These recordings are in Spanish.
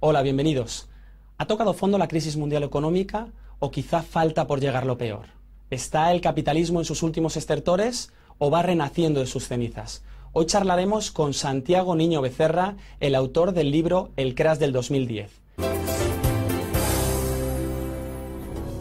Hola, bienvenidos. ¿Ha tocado fondo la crisis mundial económica o quizá falta por llegar lo peor? ¿Está el capitalismo en sus últimos estertores o va renaciendo de sus cenizas? Hoy charlaremos con Santiago Niño Becerra, el autor del libro El Crash del 2010.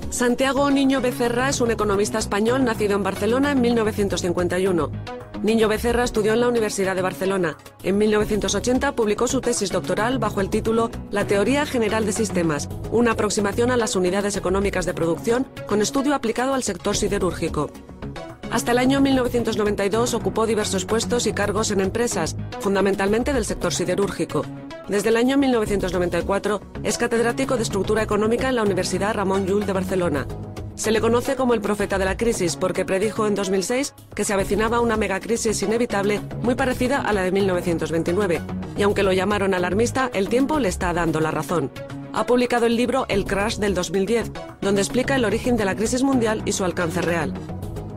Santiago Niño Becerra es un economista español nacido en Barcelona en 1951. Niño Becerra estudió en la Universidad de Barcelona. En 1980 publicó su tesis doctoral bajo el título La teoría general de sistemas, una aproximación a las unidades económicas de producción con estudio aplicado al sector siderúrgico. Hasta el año 1992 ocupó diversos puestos y cargos en empresas, fundamentalmente del sector siderúrgico. Desde el año 1994 es catedrático de Estructura Económica en la Universidad Ramon Llull de Barcelona. Se le conoce como el profeta de la crisis porque predijo en 2006 que se avecinaba una megacrisis inevitable muy parecida a la de 1929. Y aunque lo llamaron alarmista, el tiempo le está dando la razón. Ha publicado el libro El Crash del 2010, donde explica el origen de la crisis mundial y su alcance real.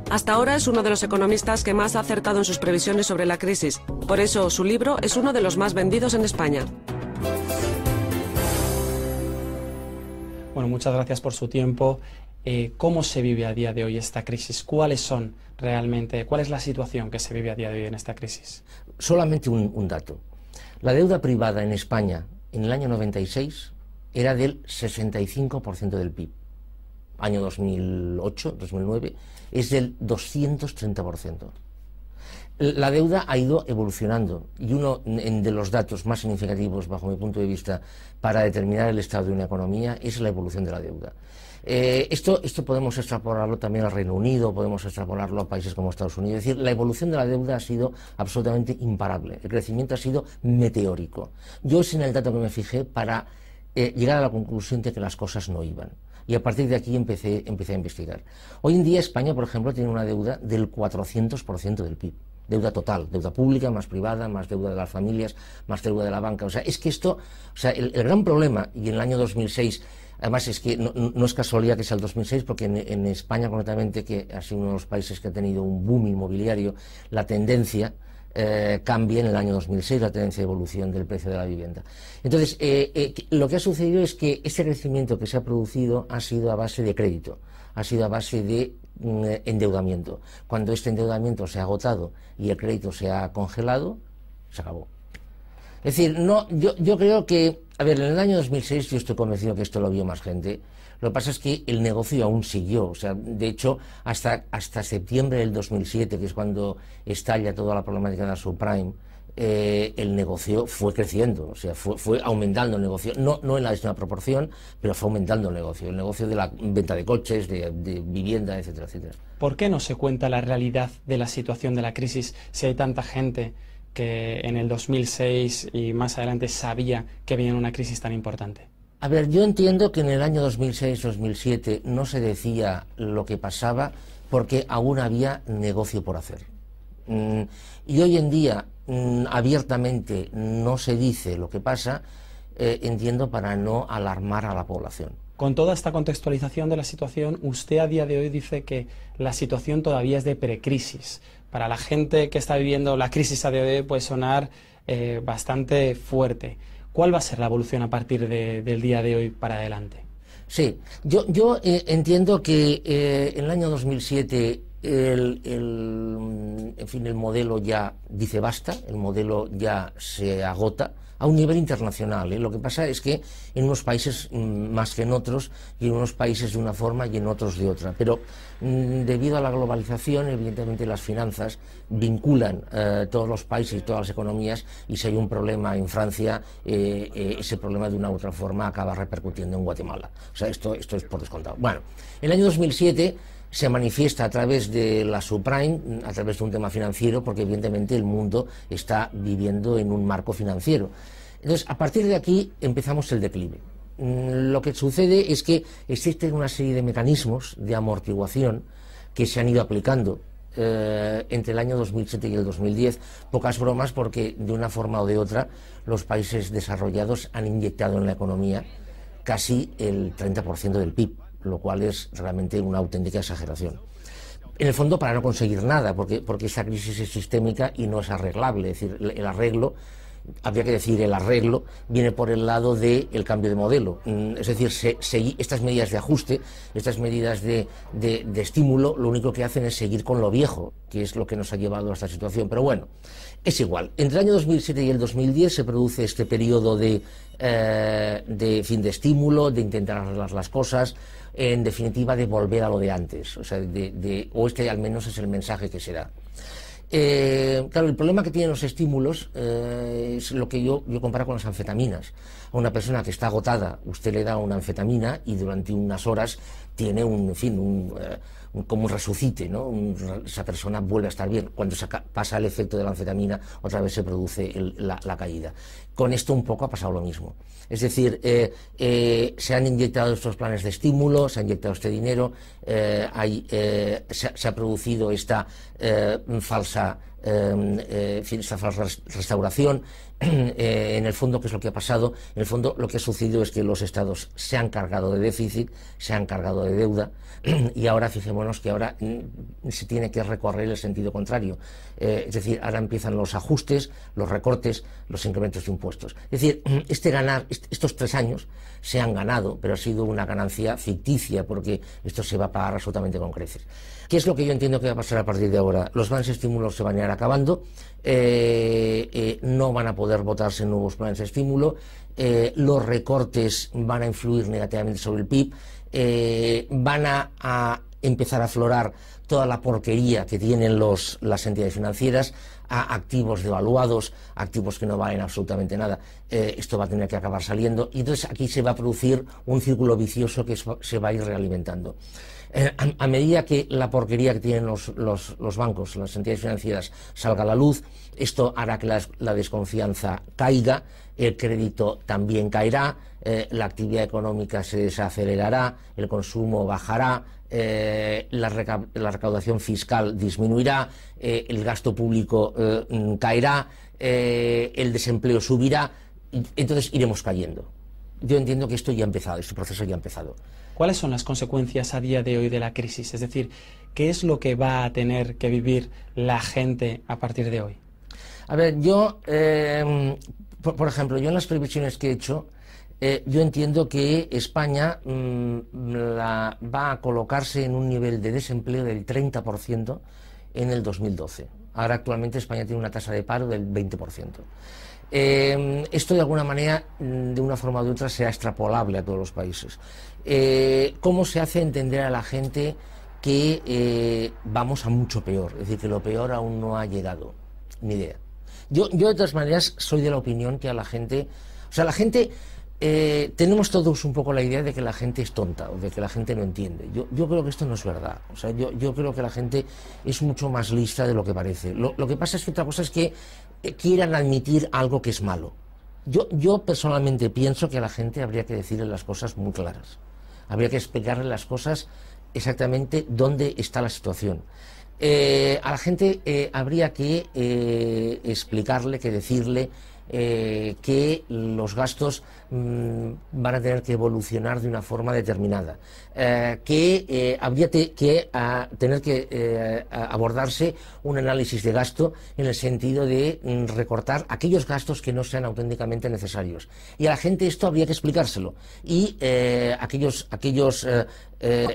Hasta ahora es uno de los economistas que más ha acertado en sus previsiones sobre la crisis. Por eso, su libro es uno de los más vendidos en España. Bueno, muchas gracias por su tiempo. ¿Cómo se vive a día de hoy esta crisis? ¿Cuál es la situación que se vive a día de hoy en esta crisis? Solamente un dato. La deuda privada en España en el año 96 era del 65% del PIB. Año 2008, 2009, es del 230%. La deuda ha ido evolucionando y uno de los datos más significativos, bajo mi punto de vista, para determinar el estado de una economía es la evolución de la deuda. Esto podemos extrapolarlo también al Reino Unido, podemos extrapolarlo a países como Estados Unidos. Es decir, la evolución de la deuda ha sido absolutamente imparable. El crecimiento ha sido meteórico. Yo es en el dato que me fijé para llegar a la conclusión de que las cosas no iban. Y a partir de aquí empecé a investigar. Hoy en día España, por ejemplo, tiene una deuda del 400% del PIB. Deuda total, deuda pública, más privada, más deuda de las familias, más deuda de la banca. O sea, es que esto, el gran problema, y en el año 2006, además es que no es casualidad que sea el 2006, porque en España concretamente, que ha sido uno de los países que ha tenido un boom inmobiliario, la tendencia cambia en el año 2006, la tendencia de evolución del precio de la vivienda. Entonces, lo que ha sucedido es que este crecimiento que se ha producido ha sido a base de crédito, ha sido a base de endeudamiento. Cuando este endeudamiento se ha agotado y el crédito se ha congelado, se acabó. Es decir, yo creo que, a ver, en el año 2006 yo estoy convencido que esto lo vio más gente. Lo que pasa es que el negocio aún siguió, o sea, de hecho, hasta septiembre del 2007, que es cuando estalla toda la problemática de la subprime, el negocio fue creciendo, o sea, fue aumentando el negocio, no en la misma proporción, pero fue aumentando el negocio de la venta de coches, de vivienda, etcétera, etcétera. ¿Por qué no se cuenta la realidad de la situación de la crisis si hay tanta gente que en el 2006 y más adelante sabía que venía una crisis tan importante? A ver, yo entiendo que en el año 2006-2007 no se decía lo que pasaba porque aún había negocio por hacer. Y hoy en día abiertamente no se dice lo que pasa, entiendo, para no alarmar a la población. Con toda esta contextualización de la situación, usted a día de hoy dice que la situación todavía es de precrisis. Para la gente que está viviendo la crisis a día de hoy puede sonar bastante fuerte. ¿Cuál va a ser la evolución a partir del día de hoy para adelante? Sí, yo entiendo que en el año 2007 en fin, el modelo ya dice basta, el modelo ya se agota a un nivel internacional. Lo que pasa es que en unos países más que en otros, y en unos países de una forma y en otros de otra. Pero debido a la globalización, evidentemente las finanzas vinculan todos los países y todas las economías, y si hay un problema en Francia, ese problema de una u otra forma acaba repercutiendo en Guatemala. O sea, esto es por descontado. Bueno, en el año 2007 se manifiesta a través de la subprime, a través de un tema financiero, porque evidentemente el mundo está viviendo en un marco financiero. Entonces, a partir de aquí empezamos el declive. Lo que sucede es que existen una serie de mecanismos de amortiguación que se han ido aplicando entre el año 2007 y el 2010, pocas bromas, porque de una forma o de otra los países desarrollados han inyectado en la economía casi el 30% del PIB, lo cual es realmente una auténtica exageración. En el fondo para no conseguir nada, porque esa crisis es sistémica y no es arreglable, es decir, el arreglo habría que decir el arreglo, viene por el lado del cambio de modelo. Es decir, estas medidas de ajuste, estas medidas de estímulo, lo único que hacen es seguir con lo viejo, que es lo que nos ha llevado a esta situación. Pero bueno, es igual. Entre el año 2007 y el 2010 se produce este periodo de estímulo, de intentar arreglar las cosas, en definitiva de volver a lo de antes, o sea, o este al menos es el mensaje que se da. Claro, el problema que tienen los estímulos es lo que yo comparo con las anfetaminas. A una persona que está agotada, usted le da una anfetamina y durante unas horas tiene como un resucite, ¿no? Esa persona vuelve a estar bien. Cuando pasa el efecto de la anfetamina, otra vez se produce la caída. Con esto un poco ha pasado lo mismo. Es decir, se han inyectado estos planes de estímulo, se ha inyectado este dinero, se ha producido esta falsa restauración. En el fondo, ¿qué es lo que ha pasado? En el fondo, lo que ha sucedido es que los estados se han cargado de déficit, se han cargado de deuda, y ahora fijémonos que ahora se tiene que recorrer el sentido contrario. Es decir, ahora empiezan los ajustes, los recortes, los incrementos de impuestos. Es decir, estos 3 años se han ganado, pero ha sido una ganancia ficticia, porque esto se va a pagar absolutamente con creces. ¿Qué es lo que yo entiendo que va a pasar a partir de ahora? Los planes de estímulo se van a ir acabando, no van a poder votarse nuevos planes de estímulo, los recortes van a influir negativamente sobre el PIB, van a empezar a aflorar toda la porquería que tienen las entidades financieras, a activos devaluados, activos que no valen absolutamente nada. Esto va a tener que acabar saliendo, y entonces aquí se va a producir un círculo vicioso que se va a ir realimentando. A medida que la porquería que tienen los bancos, las entidades financieras, salga a la luz, esto hará que la desconfianza caiga, el crédito también caerá, la actividad económica se desacelerará, el consumo bajará, la recaudación fiscal disminuirá, el gasto público caerá, el desempleo subirá, entonces iremos cayendo. Yo entiendo que esto ya ha empezado, este proceso ya ha empezado. ¿Cuáles son las consecuencias a día de hoy de la crisis? Es decir, ¿qué es lo que va a tener que vivir la gente a partir de hoy? A ver, yo, por ejemplo, yo en las previsiones que he hecho, yo entiendo que España va a colocarse en un nivel de desempleo del 30% en el 2012. Ahora actualmente España tiene una tasa de paro del 20%. Esto de alguna manera, de una forma u otra, será extrapolable a todos los países. ¿Cómo se hace entender a la gente que vamos a mucho peor? Es decir, que lo peor aún no ha llegado. Ni idea. Yo de todas maneras soy de la opinión que a la gente, o sea, la gente, tenemos todos un poco la idea de que la gente es tonta o de que la gente no entiende. Yo creo que esto no es verdad. O sea, yo creo que la gente es mucho más lista de lo que parece. Lo que pasa es que otra cosa es que quieran admitir algo que es malo. Yo personalmente pienso que a la gente habría que decirle las cosas muy claras. Habría que explicarle las cosas exactamente dónde está la situación. A la gente habría que explicarle, que decirle que los gastos van a tener que evolucionar de una forma determinada, que habría que tener que abordarse un análisis de gasto en el sentido de recortar aquellos gastos que no sean auténticamente necesarios. Y a la gente esto habría que explicárselo. Y aquellos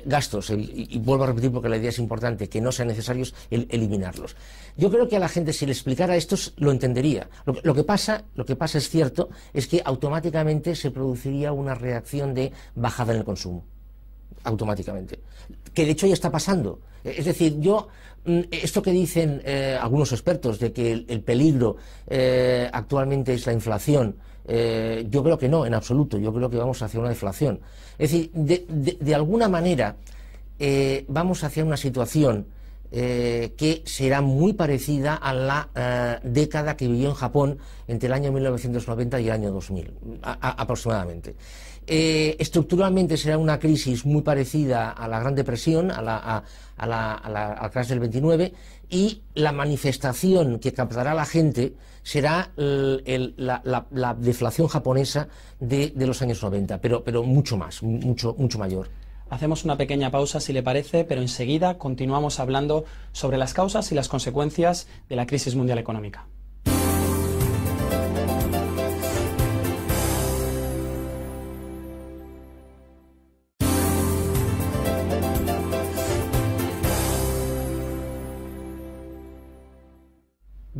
gastos, y vuelvo a repetir porque la idea es importante, que no sean necesarios, eliminarlos. Yo creo que a la gente, si le explicara esto, lo entendería. Lo que pasa es cierto, es que automáticamente se produciría una reacción de bajada en el consumo. Automáticamente. Que de hecho ya está pasando. Es decir, esto que dicen algunos expertos de que el peligro actualmente es la inflación, yo creo que no, en absoluto. Yo creo que vamos hacia una deflación. Es decir, de alguna manera vamos hacia una situación que será muy parecida a la década que vivió en Japón entre el año 1990 y el año 2000, aproximadamente. Estructuralmente será una crisis muy parecida a la Gran Depresión, al crash del 29, y la manifestación que captará la gente será la deflación japonesa de los años 90, pero mucho más, mucho mayor. Hacemos una pequeña pausa, si le parece, pero enseguida continuamos hablando sobre las causas y las consecuencias de la crisis mundial económica.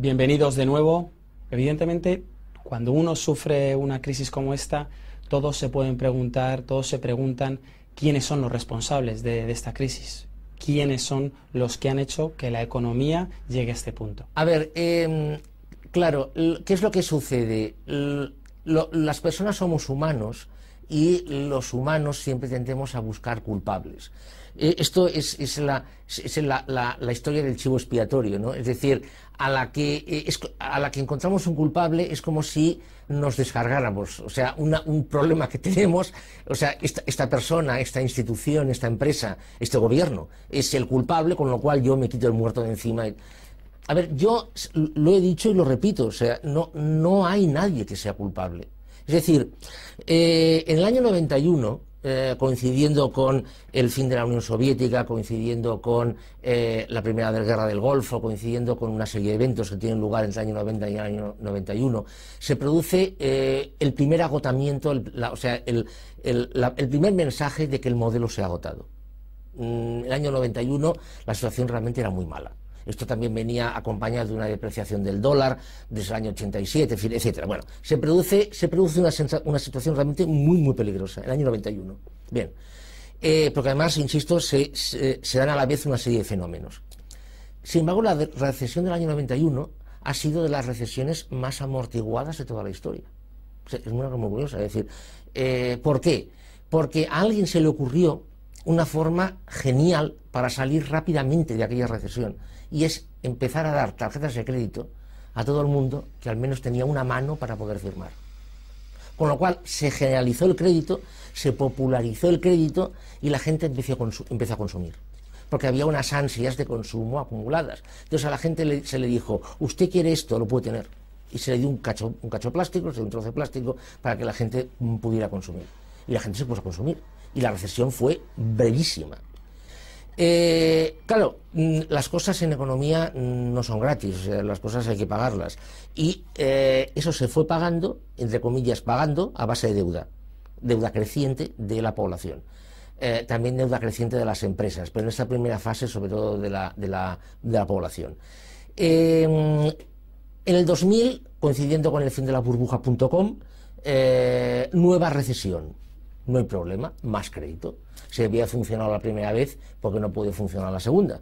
Bienvenidos de nuevo. Evidentemente, cuando uno sufre una crisis como esta, todos se preguntan quiénes son los responsables de esta crisis, quiénes son los que han hecho que la economía llegue a este punto. A ver, claro, ¿qué es lo que sucede? Las personas somos humanos y los humanos siempre tendemos a buscar culpables. Esto es la historia del chivo expiatorio, ¿no? Es decir, a la que encontramos un culpable es como si nos descargáramos, o sea, un problema que tenemos, o sea, esta persona, esta institución, esta empresa, este gobierno es el culpable, con lo cual yo me quito el muerto de encima. A ver, yo lo he dicho y lo repito, o sea, no hay nadie que sea culpable. Es decir, en el año 91, coincidiendo con el fin de la Unión Soviética, coincidiendo con la Primera Guerra del Golfo, coincidiendo con una serie de eventos que tienen lugar entre el año 90 y el año 91, se produce el primer agotamiento, el primer mensaje de que el modelo se ha agotado. En el año 91 la situación realmente era muy mala. Esto también venía acompañado de una depreciación del dólar desde el año 87, etcétera. Bueno, se produce una situación realmente muy peligrosa, el año 91. Bien, porque además, insisto, se dan a la vez una serie de fenómenos. Sin embargo, la recesión del año 91 ha sido de las recesiones más amortiguadas de toda la historia. O sea, es muy curiosa, es decir, ¿por qué? Porque a alguien se le ocurrió una forma genial para salir rápidamente de aquella recesión, y es empezar a dar tarjetas de crédito a todo el mundo que al menos tenía una mano para poder firmar. Con lo cual se generalizó el crédito, se popularizó el crédito y la gente empezó a consumir, porque había unas ansias de consumo acumuladas. Entonces a la gente se le dijo, usted quiere esto, lo puede tener, y se le dio un cacho plástico, se le dio un trozo de plástico para que la gente pudiera consumir, y la gente se puso a consumir, y la recesión fue brevísima. Claro, las cosas en economía no son gratis, o sea, las cosas hay que pagarlas, y eso se fue pagando, entre comillas, pagando a base de deuda creciente de la población, también deuda creciente de las empresas, pero en esta primera fase sobre todo de la población. En el 2000, coincidiendo con el fin de la burbuja.com, nueva recesión. No hay problema, más crédito. Si había funcionado la primera vez, ¿por qué no puede funcionar la segunda?